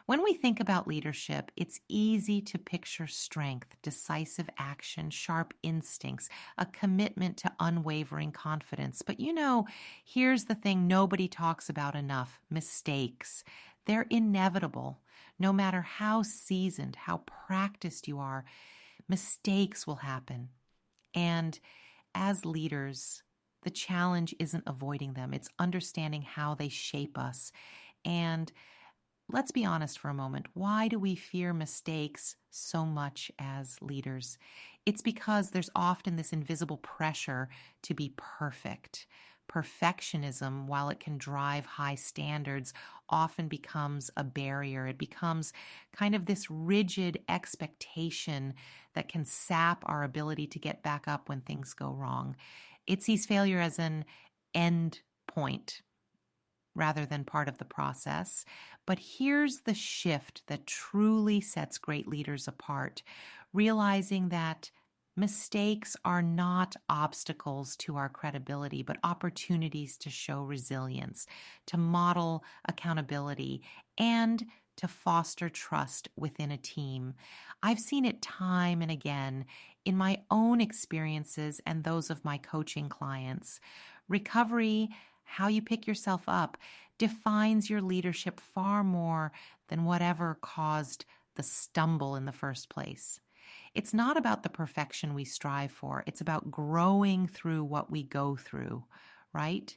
When we think about leadership, it's easy to picture strength, decisive action, sharp instincts, a commitment to unwavering confidence. But here's the thing nobody talks about enough: mistakes. They're inevitable. No matter how seasoned, how practiced you are, mistakes will happen. And as leaders, the challenge isn't avoiding them, it's understanding how they shape us. And let's be honest for a moment. Why do we fear mistakes so much as leaders? It's because there's often this invisible pressure to be perfect. Perfectionism, while it can drive high standards, often becomes a barrier. It becomes kind of this rigid expectation that can sap our ability to get back up when things go wrong. It sees failure as an end point rather than part of the process. But here's the shift that truly sets great leaders apart: realizing that mistakes are not obstacles to our credibility, but opportunities to show resilience, to model accountability, and to foster trust within a team. I've seen it time and again in my own experiences and those of my coaching clients. Recovery, how you pick yourself up, defines your leadership far more than whatever caused the stumble in the first place. It's not about the perfection we strive for. It's about growing through what we go through, right?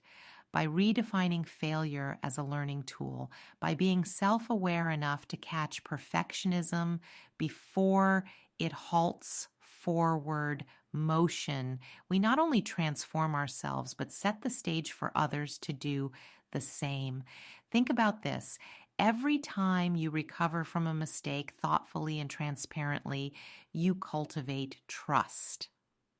By redefining failure as a learning tool, by being self-aware enough to catch perfectionism before it halts forward motion, we not only transform ourselves, but set the stage for others to do the same. Think about this. Every time you recover from a mistake thoughtfully and transparently, you cultivate trust.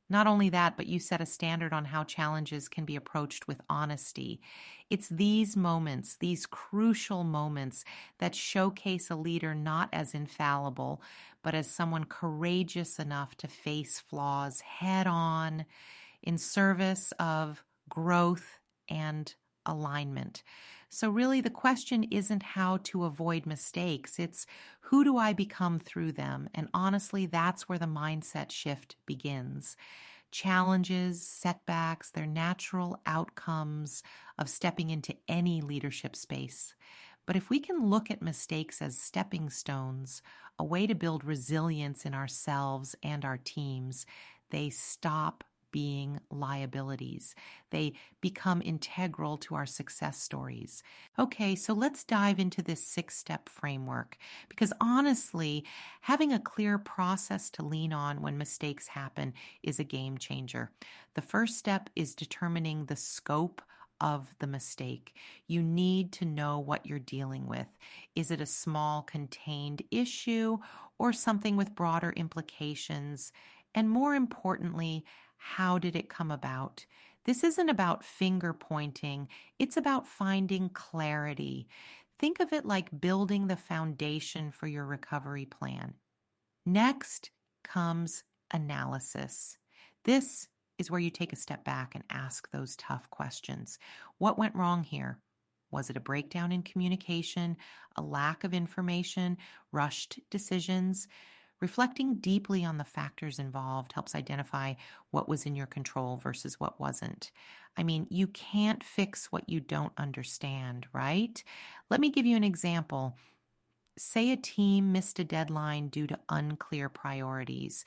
Not only that, but you set a standard on how challenges can be approached with honesty. It's these moments, these crucial moments, that showcase a leader not as infallible, but as someone courageous enough to face flaws head on in service of growth and alignment. So really the question isn't how to avoid mistakes, it's who do I become through them? And honestly, that's where the mindset shift begins. Challenges, setbacks, they're natural outcomes of stepping into any leadership space. But if we can look at mistakes as stepping stones, a way to build resilience in ourselves and our teams, they stop being liabilities. They become integral to our success stories. Okay, so let's dive into this 6-step framework, because honestly, having a clear process to lean on when mistakes happen is a game changer. The first step is determining the scope of the mistake. You need to know what you're dealing with. Is it a small, contained issue or something with broader implications? And more importantly, how did it come about? This isn't about finger pointing, it's about finding clarity. Think of it like building the foundation for your recovery plan. Next comes analysis. This is where you take a step back and ask those tough questions. What went wrong here? Was it a breakdown in communication, a lack of information, rushed decisions? Reflecting deeply on the factors involved helps identify what was in your control versus what wasn't. I mean, you can't fix what you don't understand, right? Let me give you an example. Say a team missed a deadline due to unclear priorities.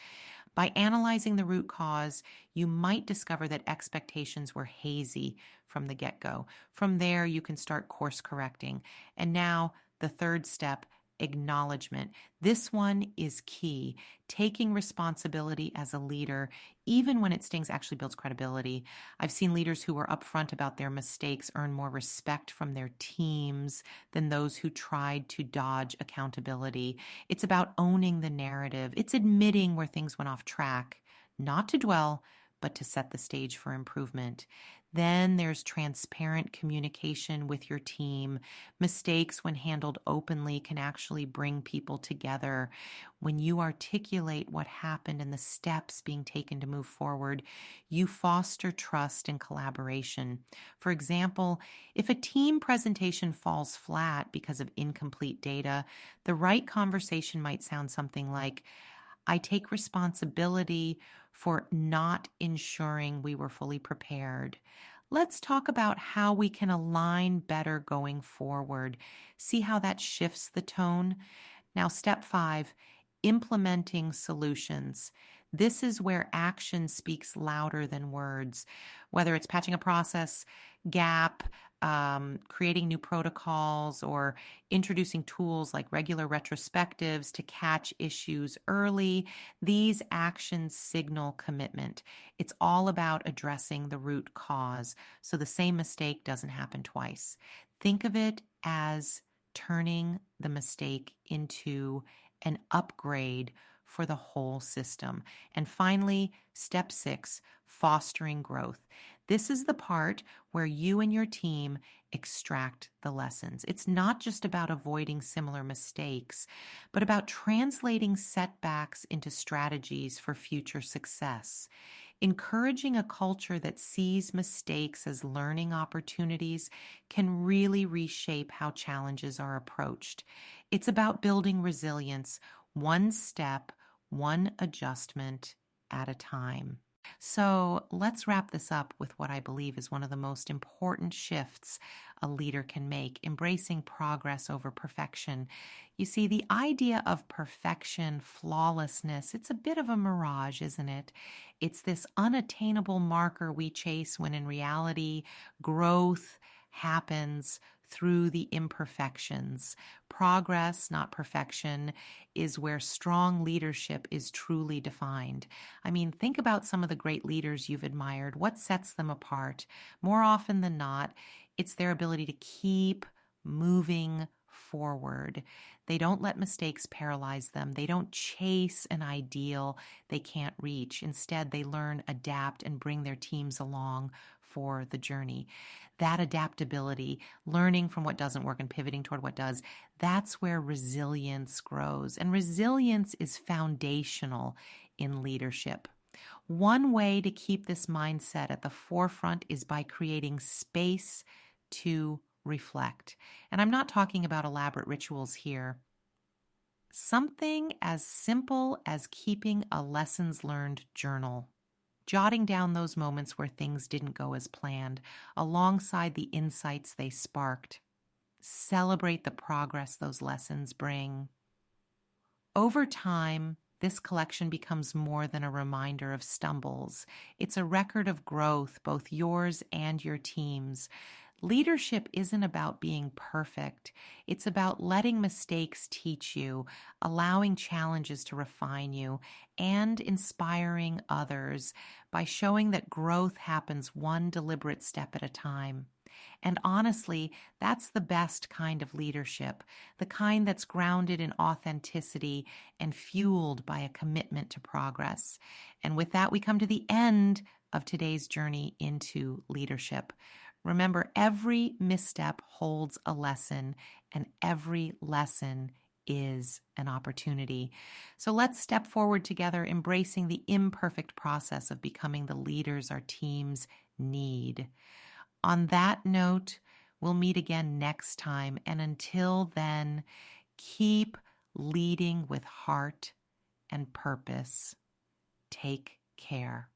By analyzing the root cause, you might discover that expectations were hazy from the get-go. From there, you can start course correcting. And now, the third step: acknowledgement. This one is key. Taking responsibility as a leader, even when it stings, actually builds credibility. I've seen leaders who are upfront about their mistakes earn more respect from their teams than those who tried to dodge accountability. It's about owning the narrative. It's admitting where things went off track, not to dwell, but to set the stage for improvement. Then there's transparent communication with your team. Mistakes, when handled openly, can actually bring people together. When you articulate what happened and the steps being taken to move forward, you foster trust and collaboration. For example, if a team presentation falls flat because of incomplete data, the right conversation might sound something like, I take responsibility for not ensuring we were fully prepared. Let's talk about how we can align better going forward. See how that shifts the tone? Now, step 5, implementing solutions. This is where action speaks louder than words, whether it's patching a process gap, creating new protocols, or introducing tools like regular retrospectives to catch issues early. These actions signal commitment. It's all about addressing the root cause so the same mistake doesn't happen twice. Think of it as turning the mistake into an upgrade for the whole system. And finally, step 6, fostering growth. This is the part where you and your team extract the lessons. It's not just about avoiding similar mistakes, but about translating setbacks into strategies for future success. Encouraging a culture that sees mistakes as learning opportunities can really reshape how challenges are approached. It's about building resilience, one step, one adjustment at a time. So let's wrap this up with what I believe is one of the most important shifts a leader can make, embracing progress over perfection. You see, the idea of perfection, flawlessness, it's a bit of a mirage, isn't it? It's this unattainable marker we chase when in reality, growth happens through the imperfections. Progress, not perfection, is where strong leadership is truly defined. I mean, think about some of the great leaders you've admired. What sets them apart? More often than not, it's their ability to keep moving forward. They don't let mistakes paralyze them. They don't chase an ideal they can't reach. Instead, they learn, adapt, and bring their teams along for the journey. That adaptability, learning from what doesn't work and pivoting toward what does, that's where resilience grows. And resilience is foundational in leadership. One way to keep this mindset at the forefront is by creating space to reflect. And I'm not talking about elaborate rituals here. Something as simple as keeping a lessons learned journal, jotting down those moments where things didn't go as planned, alongside the insights they sparked. Celebrate the progress those lessons bring. Over time, this collection becomes more than a reminder of stumbles. It's a record of growth, both yours and your team's. Leadership isn't about being perfect. It's about letting mistakes teach you, allowing challenges to refine you, and inspiring others by showing that growth happens one deliberate step at a time. And honestly, that's the best kind of leadership, the kind that's grounded in authenticity and fueled by a commitment to progress. And with that, we come to the end of today's journey into leadership. Remember, every misstep holds a lesson, and every lesson is an opportunity. So let's step forward together, embracing the imperfect process of becoming the leaders our teams need. On that note, we'll meet again next time. And until then, keep leading with heart and purpose. Take care.